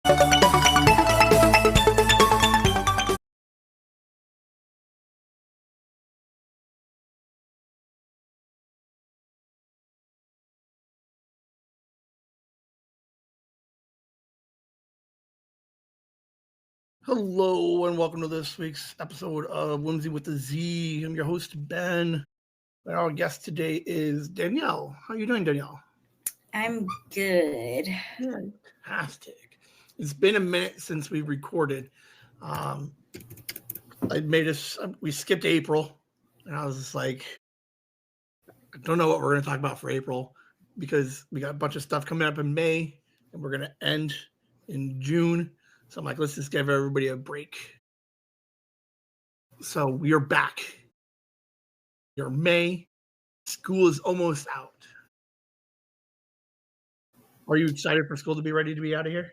Hello and welcome to this week's episode of Whimsy with the Z. I'm your host, Ben. And our guest today is Danielle. How are you doing, Danielle? I'm good. Fantastic. It's been a minute since we recorded. We skipped April, and I was just like, I don't know what we're going to talk about for April because we got a bunch of stuff coming up in May, and we're going to end in June. So I'm like, let's just give everybody a break. So we are back. Your May. School is almost out. Are you excited for school to be ready to be out of here?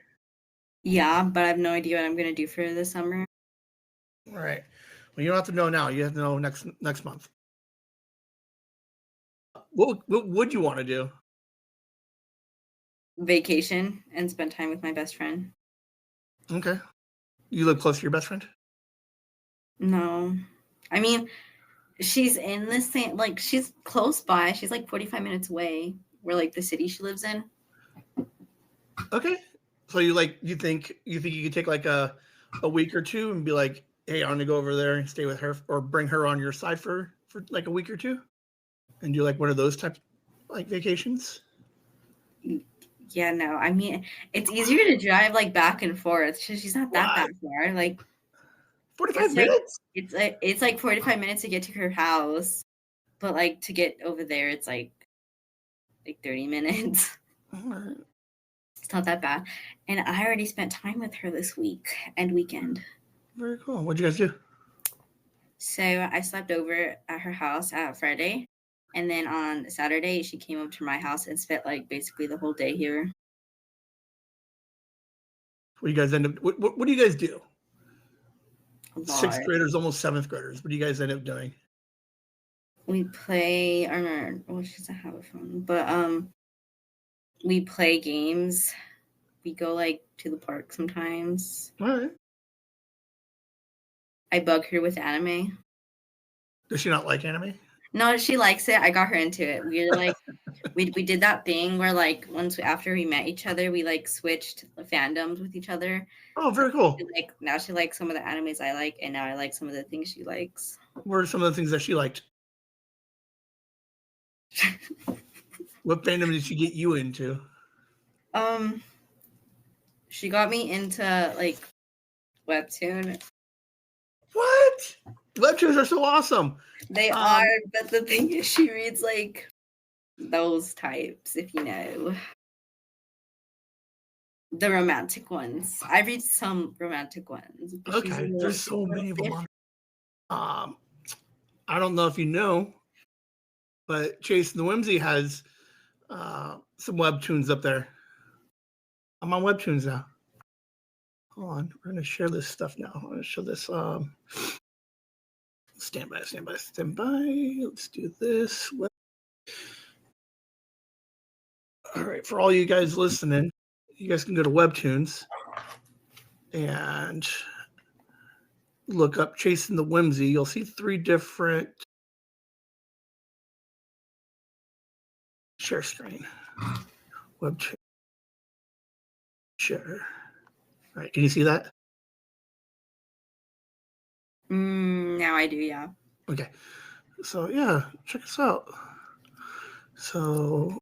Yeah, but I have no idea what I'm going to do for the summer. All right. Well, you don't have to know now. You have to know next month. What would you want to do? Vacation and spend time with my best friend. Okay. You live close to your best friend? No. I mean, she's in the same, like, she's close by. She's like 45 minutes away, where like the city she lives in. Okay. So you think you could take like a week or two and be like, hey, I want to go over there and stay with her, or bring her on your side for like a week or two, and do like one of those types like vacations? Yeah, no. I mean, it's easier to drive like back and forth. She's not that far. Like 45 minutes? It's like 45 minutes to get to her house, but like to get over there, it's like 30 minutes. All right. It's not that bad. And I already spent time with her this week and weekend. Very cool. What'd you guys do? So I slept over at her house at Friday. And then on Saturday, she came up to my house and spent like basically the whole day here. What do you guys end up? What do you guys do? Sixth Lot. graders, almost seventh graders. What do you guys end up doing? We play. I remember. Well, she doesn't have a phone, but we play games. We go like to the park sometimes. All right. I bug her with anime. Does she not like anime? No, she likes it. I got her into it. We like we did that thing where like after we met each other, we like switched fandoms with each other. Oh, very cool. Now she likes some of the animes I like, and now I like some of the things she likes. What are some of the things that she liked? What fandom did she get you into? She got me into like webtoon. What? Webtoons are so awesome. They are, but the thing is, she reads like those types, if you know. The romantic ones. I read some romantic ones. Okay, there's so many of them. I don't know if you know, but Chase and the Whimsy has some webtoons up there. I'm on webtoons now. Hold on, we're gonna share this stuff now. I'm gonna show this. Stand by. Let's do this. All right, for all you guys listening, you guys can go to Webtoons and look up Chasing the Whimsy. You'll see 3 different share screen. Webtoon share. All right, can you see that? Now I do, yeah. Okay, so yeah, check us out. So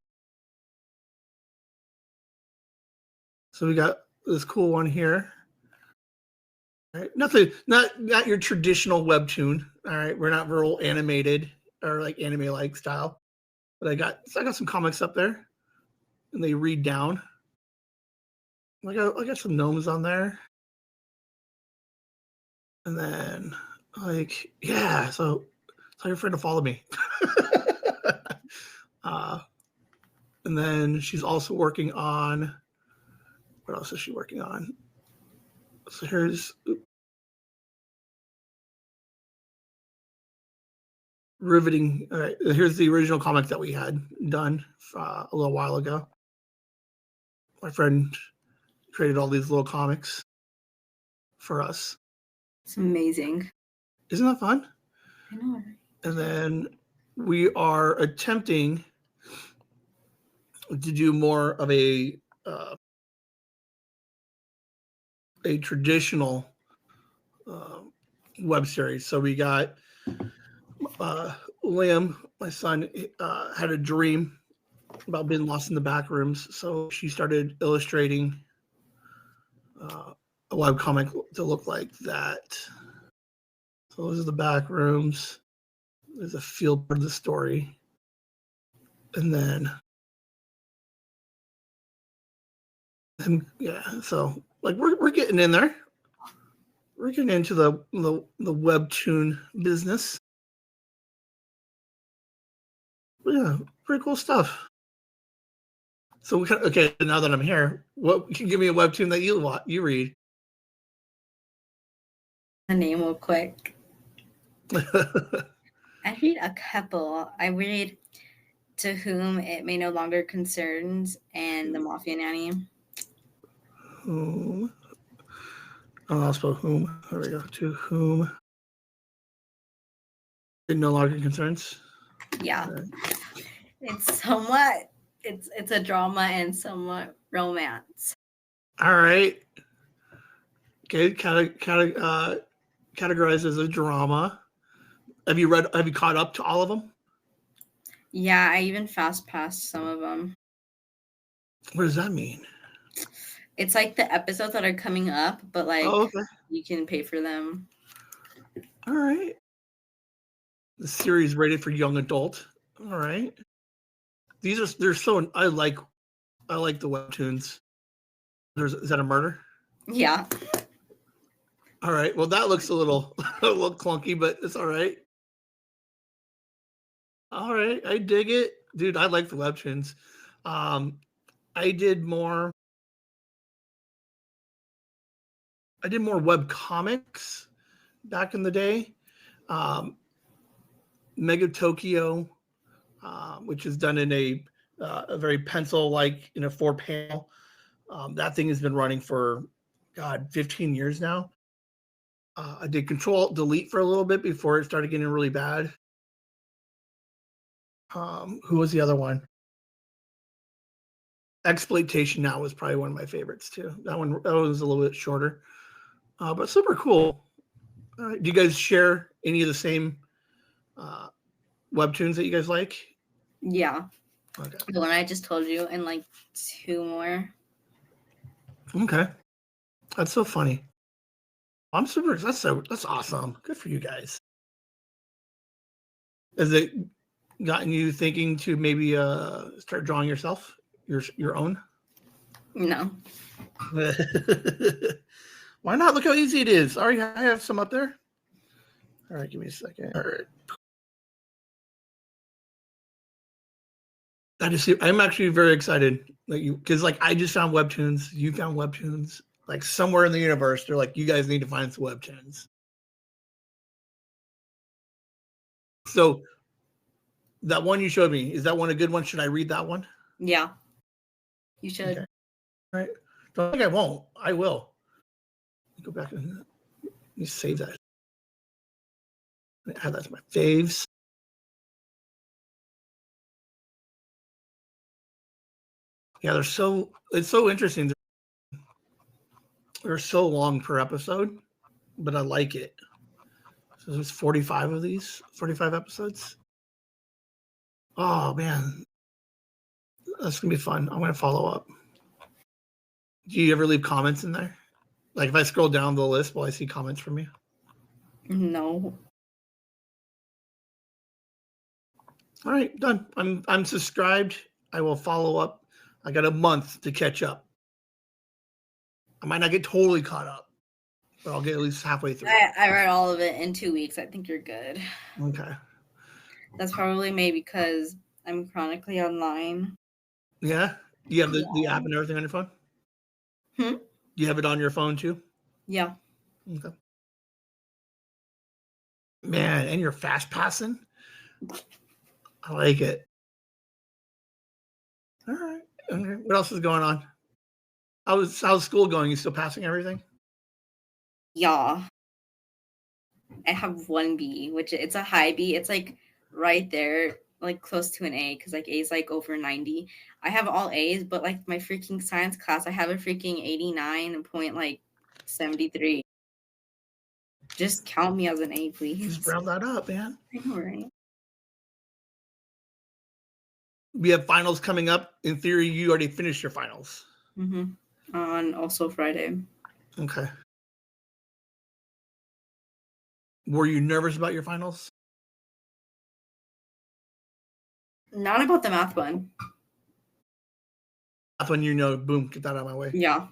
we got this cool one here. All right, not your traditional webtoon. All right, we're not real animated or like anime-like style, but I got some comics up there, and they read down. I got some gnomes on there, and then so tell your friend to follow me. And then she's also working on. What else is she working on? So here's riveting. All right, here's the original comic that we had done a little while ago. My friend created all these little comics for us. It's amazing. Isn't that fun? I know, right? And then we are attempting to do more of a traditional web series. So we got Liam, my son, had a dream about being lost in the back rooms. So she started illustrating a web comic to look like that. So those are the back rooms. There's a field part of the story. And then, so like we're getting in there. We're getting into the webtoon business. But yeah, pretty cool stuff. So okay, now that I'm here, what you can give me a webtoon that you read? The name real quick. I read a couple. I read To Whom It May No Longer Concerns and The Mafia Nanny. Whom? Oh, I'll spell whom. There we go. To Whom It No Longer Concerns. Yeah. It's somewhat, it's a drama and somewhat romance. All right. Okay, categorized as a drama. Have you caught up to all of them? Yeah, I even fast passed some of them. What does that mean? It's like the episodes that are coming up, but like you can pay for them. All right. The series rated for young adult. All right. They're so I like the webtoons. Is that a murder? Yeah. All right. Well, that looks a little clunky, but it's all right. All right. I dig it. Dude, I like the webtoons. I did more web comics back in the day. Mega Tokyo, which is done in a very pencil-like, 4-panel. That thing has been running for, 15 years now. I did Control-Delete for a little bit before it started getting really bad. Who was the other one? Exploitation Now was probably one of my favorites too. That one was a little bit shorter, but super cool. Do you guys share any of the same webtoons that you guys like? Yeah. Okay. The one I just told you and like 2 more. Okay. That's so funny. I'm super. That's awesome. Good for you guys. Has it gotten you thinking to maybe start drawing yourself, your own? No. Why not? Look how easy it is. All right, I have some up there. All right, give me a second. All right. I'm actually very excited because I just found webtoons. You found webtoons. Like somewhere in the universe, they're like, you guys need to find some webtoons. So that one you showed me, is that one a good one? Should I read that one? Yeah. You should. Okay. All right. Don't think I won't. I will. Go back and let me save that. Add that to my faves. Yeah, it's so interesting. They're so long per episode, but I like it. So there's 45 of these, 45 episodes. Oh man, that's gonna be fun. I'm gonna follow up. Do you ever leave comments in there? Like if I scroll down the list, will I see comments from you? No. All right, done. I'm subscribed. I will follow up. I got a month to catch up. I might not get totally caught up, but I'll get at least halfway through. I read all of it in 2 weeks. I think you're good. Okay. That's probably maybe because I'm chronically online. Yeah? You have the app and everything on your phone? You have it on your phone too? Yeah. Okay. Man, and you're fast passing? I like it. All right. Okay. What else is going on? How's school going? You still passing everything? Yeah. I have one B, which it's a high B. It's like right there, like close to an A, because like A is like over 90. I have all A's, but like my freaking science class, I have a freaking 89 point like 73. Just count me as an A, Just please. round that up, man. I know, right? We have finals coming up. In theory, you already finished your finals. On also Friday. Okay. Were you nervous about your finals? Not about the math one. That's when you know, boom, get that out of my way. Yeah.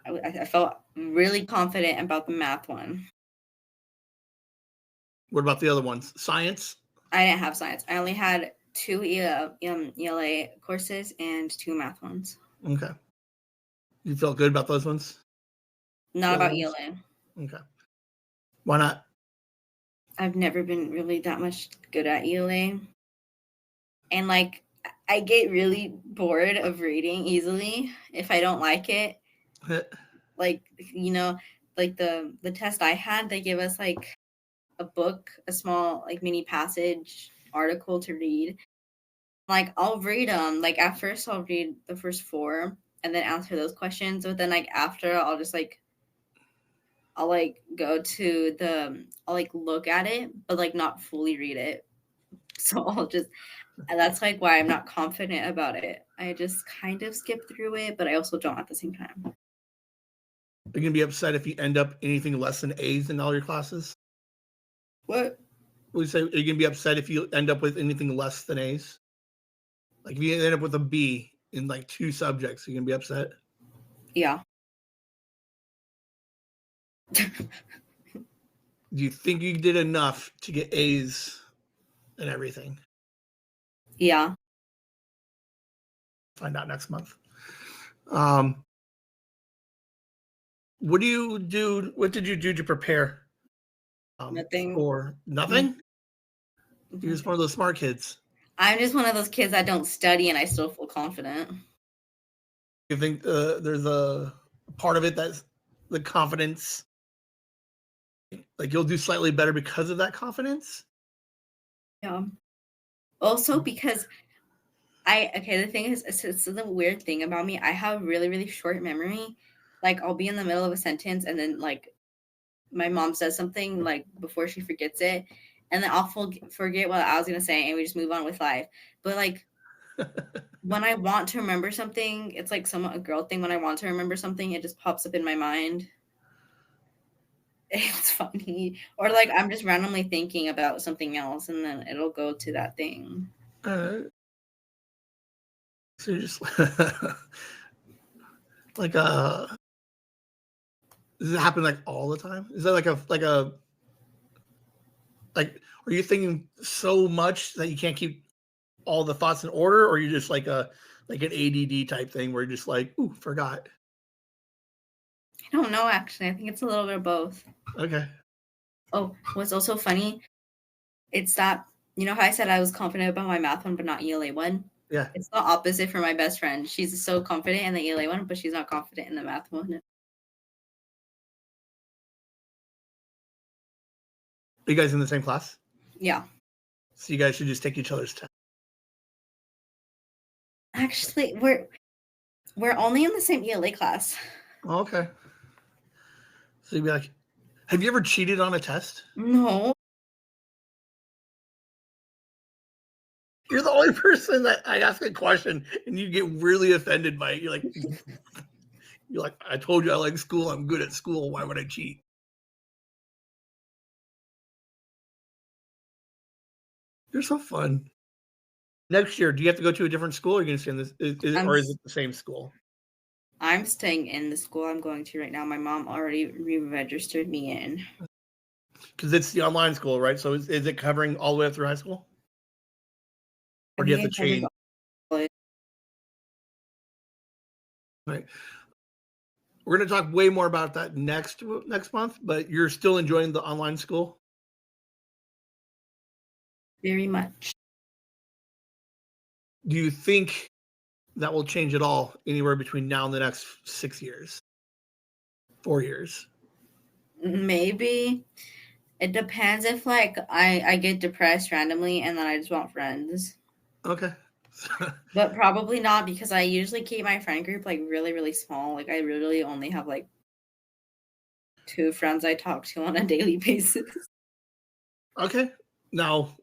I felt really confident about the math one. What about the other ones? Science? I didn't have science. I only had 2 ELA courses and 2 math ones. Okay. You felt good about those ones? Not about ELA. Okay. Why not? I've never been really that much good at ELA. And like I get really bored of reading easily if I don't like it. Like, you know, like the test I had, they give us like a book, a small like mini passage article to read. Like I'll read them. Like at first I'll read the first 4 and then answer those questions. But then like after I'll just like I'll like go to I'll like look at it, but like not fully read it. So and that's like why I'm not confident about it. I just kind of skip through it, but I also don't at the same time. You're gonna be upset if you end up anything less than A's in all your classes? What? We say, are you gonna be upset if you end up with anything less than A's? Like if you end up with a B in like 2 subjects, you're gonna be upset? Yeah. Do you think you did enough to get A's and everything? Yeah. Find out next month. What do you do? What did you do to prepare? Nothing. For nothing? You're just one of those smart kids. I'm just one of those kids that don't study and I still feel confident. You think there's a part of it that's the confidence? Like you'll do slightly better because of that confidence? Yeah. Also because the thing is, it's the weird thing about me. I have really, really short memory. Like I'll be in the middle of a sentence and then like my mom says something like before she forgets it, and then I'll forget what I was gonna say, and we just move on with life. But like when I want to remember something, it's like somewhat a girl thing. When I want to remember something, it just pops up in my mind. It's funny, or like I'm just randomly thinking about something else, and then it'll go to that thing. So you're just like does it happen like all the time? Is that like are you thinking so much that you can't keep all the thoughts in order, or are you just like an ADD type thing where you're just like, ooh, forgot? I don't know, actually. I think it's a little bit of both. Okay. Oh, what's also funny, it's that, you know how I said I was confident about my math one, but not ELA one? Yeah. It's the opposite for my best friend. She's so confident in the ELA one, but she's not confident in the math one. Are you guys in the same class? Yeah. So you guys should just take each other's tests. Actually, we're only in the same ELA class. Oh, okay. So you'd be like, have you ever cheated on a test? No. You're the only person that I ask a question and you get really offended by it. You're like, I told you I like school. I'm good at school. Why would I cheat? You're so fun. Next year, do you have to go to a different school? Or are you going to stay in this, or is it the same school? I'm staying in the school I'm going to right now. My mom already re-registered me in. Because it's the online school, right? So is it covering all the way up through high school? Or do you have to change? Right. We're going to talk way more about that next month, but you're still enjoying the online school? Very much. Do you think that will change it all anywhere between now and the next 6 years, 4 years? Maybe. It depends if like I get depressed randomly and then I just want friends. Okay. But probably not, because I usually keep my friend group like really, really small. Like I really only have like 2 friends I talk to on a daily basis. Okay. Now,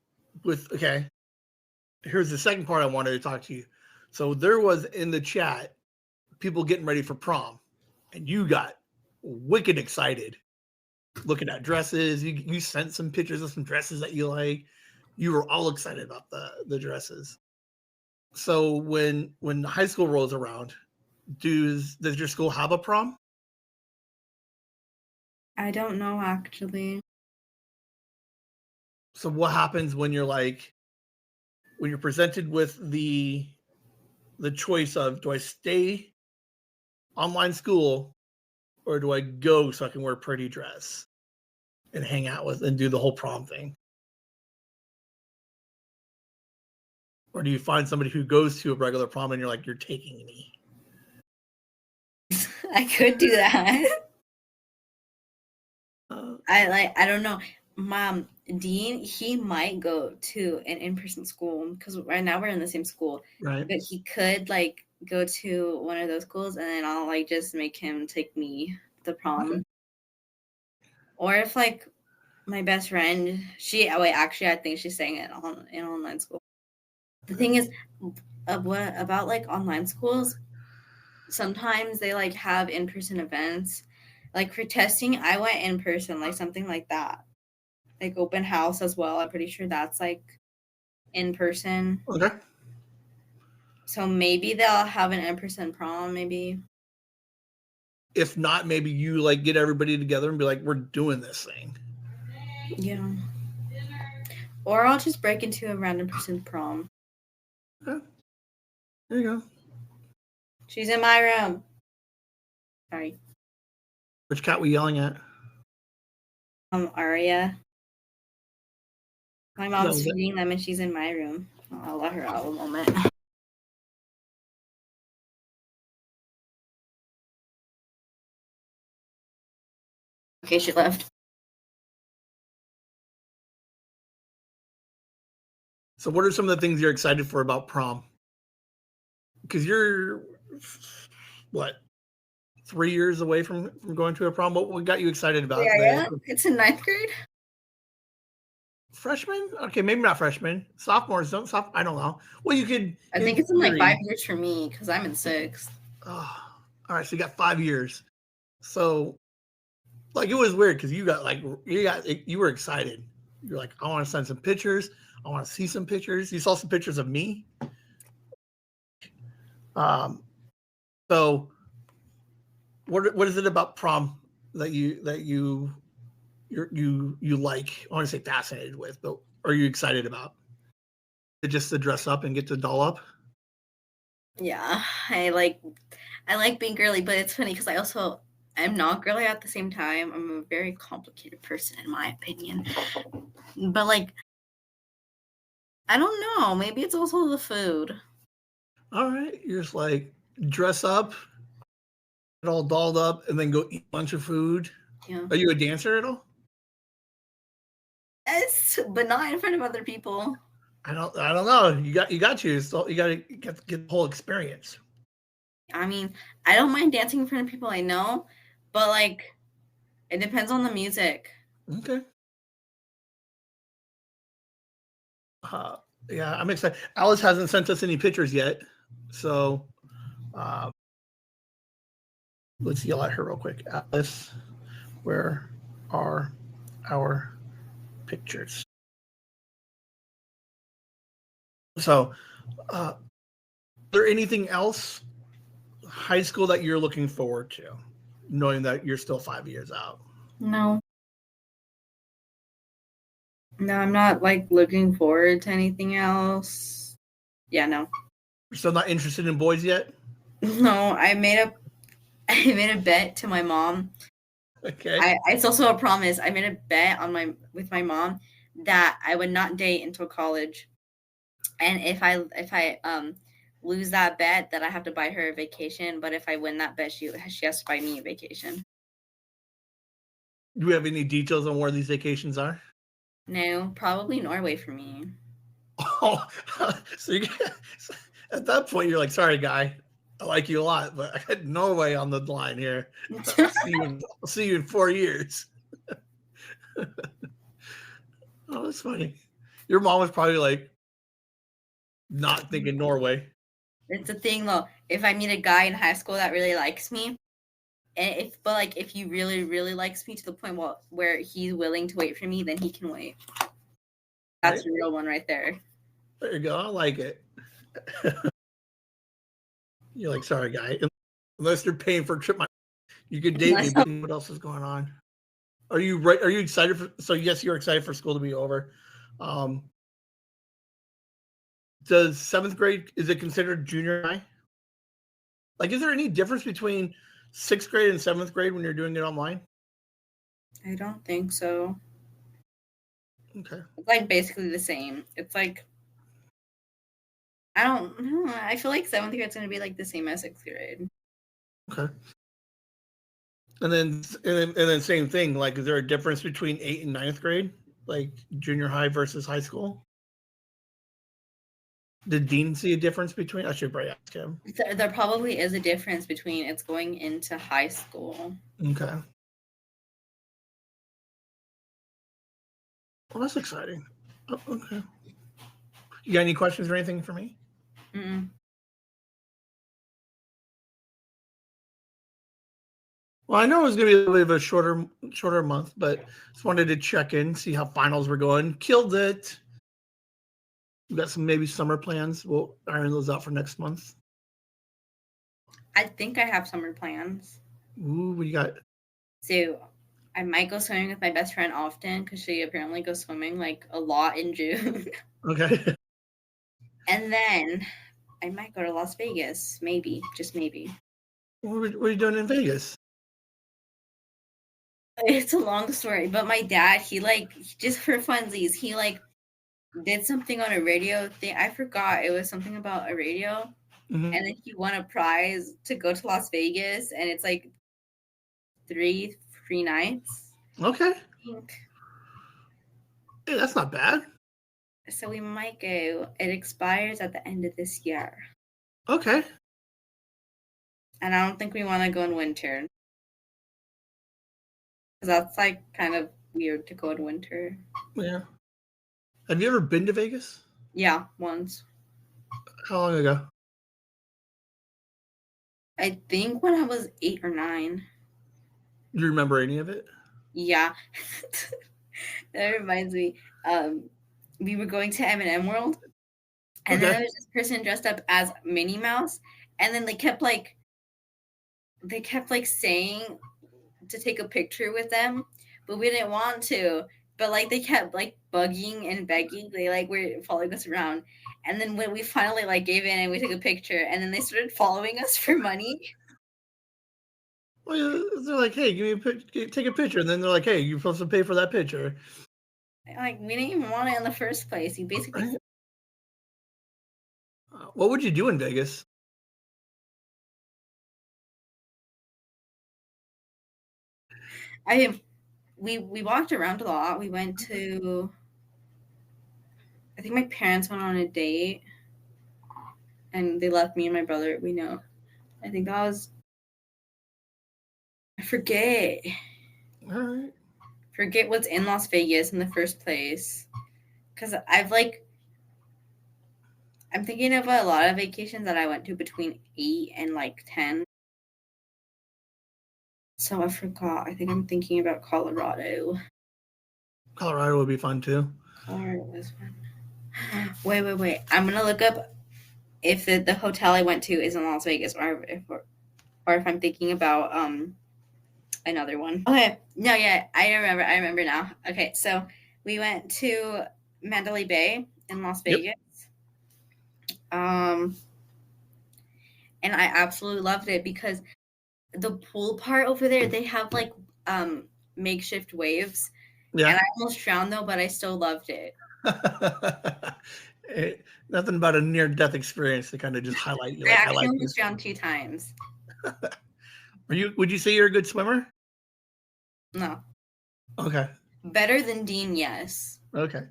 here's the second part I wanted to talk to you. So there was in the chat people getting ready for prom, and you got wicked excited looking at dresses. You sent some pictures of some dresses that you like. You were all excited about the dresses. So when high school rolls around, does your school have a prom? I don't know, actually. So what happens when you're presented with the choice of, do I stay online school or do I go so I can wear a pretty dress and hang out with and do the whole prom thing? Or do you find somebody who goes to a regular prom and you're like, you're taking me? I could do that. I don't know. Mom, Dean, he might go to an in-person school because right now we're in the same school. Right. But he could like go to one of those schools and then I'll like just make him take me to prom. Okay. Or if like my best friend, actually I think she's staying in online school. The thing is, what about like online schools? Sometimes they like have in-person events. Like for testing, I went in person, like something like that. Like open house as well. I'm pretty sure that's like in person. Okay. So maybe they'll have an in-person prom, maybe. If not, maybe you like get everybody together and be like, we're doing this thing. Yeah. Or I'll just break into a random person's prom. Okay. There you go. She's in my room. Sorry. Which cat we yelling at? Aria. My mom's feeding them and she's in my room. I'll let her out a moment. Okay, she left. So what are some of the things you're excited for about prom? Because you're, what, 3 years away from going to a prom? What got you excited about it? Yeah. It's in 9th grade. Freshman? Okay, maybe not freshman. Sophomores don't. I don't know. Well, you could. I think it's in like 5 years for me because I'm in 6th. Oh, all right, so you got 5 years. So, like, it was weird because you were excited. You're like, I want to send some pictures. I want to see some pictures. You saw some pictures of me. So what is it about prom that you like? I want to say fascinated with, but are you excited about? Just to dress up and get to doll up? Yeah, I like being girly, but it's funny because I'm not girly at the same time. I'm a very complicated person in my opinion. But like, I don't know. Maybe it's also the food. All right, you're just like dress up, get all dolled up, and then go eat a bunch of food. Yeah. Are you a dancer at all? Yes, but not in front of other people. I don't know. You got so you got to get the whole experience. I mean, I don't mind dancing in front of people I know, but like, it depends on the music. Okay. Yeah, I'm excited. Alice hasn't sent us any pictures yet, so let's yell at her real quick. Alice, where are our pictures? So, is there anything else high school that you're looking forward to, knowing that you're still 5 years out? No, I'm not like looking forward to anything else. Yeah, no. You're still not interested in boys yet? No, I made a bet to my mom. Okay. It's also a promise. I made a bet with my mom that I would not date until college. And if I lose that bet, that I have to buy her a vacation. But if I win that bet, she has to buy me a vacation. Do you have any details on where these vacations are? No, probably Norway for me. Oh, so at that point, you're like, sorry, guy. I like you a lot, but I got Norway on the line here. I'll see you in 4 years. Oh, that's funny. Your mom was probably like not thinking Norway. It's a thing though. If I meet a guy in high school that really likes me, and if he really, really likes me to the point where he's willing to wait for me, then he can wait. That's a real one right there. There you go. I like it. You're like, sorry, guy. Unless you're paying for a trip, you could date me. But what else is going on? Are you right? Are you excited for? So yes, you're excited for school to be over. Does 7th grade, is it considered junior high? Like, is there any difference between 6th grade and 7th grade when you're doing it online? I don't think so. Okay. It's like basically the same. It's like, I don't know. I feel like 7th grade is going to be like the same as 6th grade. Okay. And then same thing. Like, is there a difference between 8th and 9th grade, like junior high versus high school? Did Dean see a difference between? I should probably ask him. There probably is a difference between it's going into high school. Okay. Well, that's exciting. Oh, okay. You got any questions or anything for me? Mm-mm. Well, I know it was going to be a little bit of a shorter month, but just wanted to check in, see how finals were going. Killed it. We got some maybe summer plans. We'll iron those out for next month. I think I have summer plans. Ooh, what you got? So I might go swimming with my best friend often because she apparently goes swimming like a lot in June. Okay. And then I might go to Las Vegas, maybe, just maybe. What are you doing in Vegas? It's a long story, but my dad, he just for funsies, he did something on a radio thing. I forgot, it was something about a radio. Mm-hmm. And then he won a prize to go to Las Vegas, and it's like 3 free nights. Okay. Hey, that's not bad. So we might go. It expires at the end of this year. Okay. And I don't think we want to go in winter. Because that's like kind of weird to go in winter. Yeah. Have you ever been to Vegas? Yeah, once. How long ago? I think when I was 8 or 9. Do you remember any of it? Yeah. That reminds me. We were going to M&M World. And then there was this person dressed up as Minnie Mouse. And then they kept saying to take a picture with them, but we didn't want to. But they kept bugging and begging. They were following us around. And then when we finally gave in and we took a picture, and then they started following us for money. Well, they're like, hey, take a picture. And then they're like, hey, you're supposed to pay for that picture. We didn't even want it in the first place. You basically. What would you do in Vegas? We walked around a lot. We went to, I think my parents went on a date, and they left me and my brother. We know. I think that was, I forget. All right. Forget what's in Las Vegas in the first place. Because I'm thinking of a lot of vacations that I went to between 8 and 10. So I forgot. I think I'm thinking about Colorado. Colorado would be fun too. Colorado was fun. Wait. I'm going to look up if the hotel I went to is in Las Vegas or if I'm thinking about another one. Okay. No, yeah, I remember now. Okay, so we went to Mandalay Bay in Las Vegas. Yep. And I absolutely loved it because the pool part over there, they have makeshift waves. Yeah. And I almost drowned though, but I still loved it. Nothing about a near-death experience to kind of just highlight you. I Like, I actually like almost this. drowned 2 times. Would you say you're a good swimmer? No. Okay. Better than Dean, yes. Okay.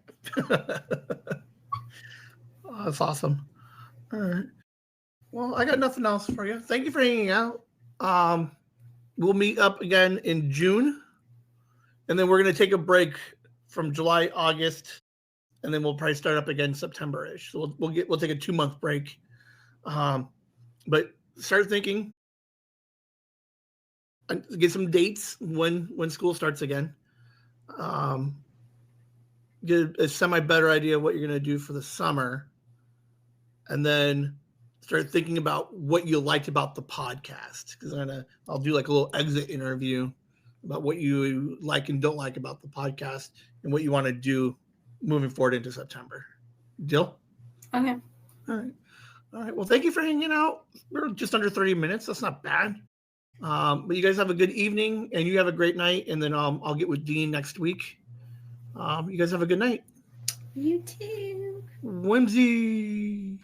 Oh, that's awesome. All right. Well, I got nothing else for you. Thank you for hanging out. We'll meet up again in June, and then we're gonna take a break from July, August, and then we'll probably start up again September-ish. So we'll take a 2-month break. But start thinking, get some dates when school starts again. Get a semi better idea of what you're gonna do for the summer, and then start thinking about what you liked about the podcast. Because I'll do like a little exit interview about what you like and don't like about the podcast and what you want to do moving forward into September. Deal? Okay. All right. All right. Well, thank you for hanging out. We're just under 30 minutes. That's not bad. But you guys have a good evening and you have a great night. And then I'll get with Dean next week. You guys have a good night. You too. Whimsy.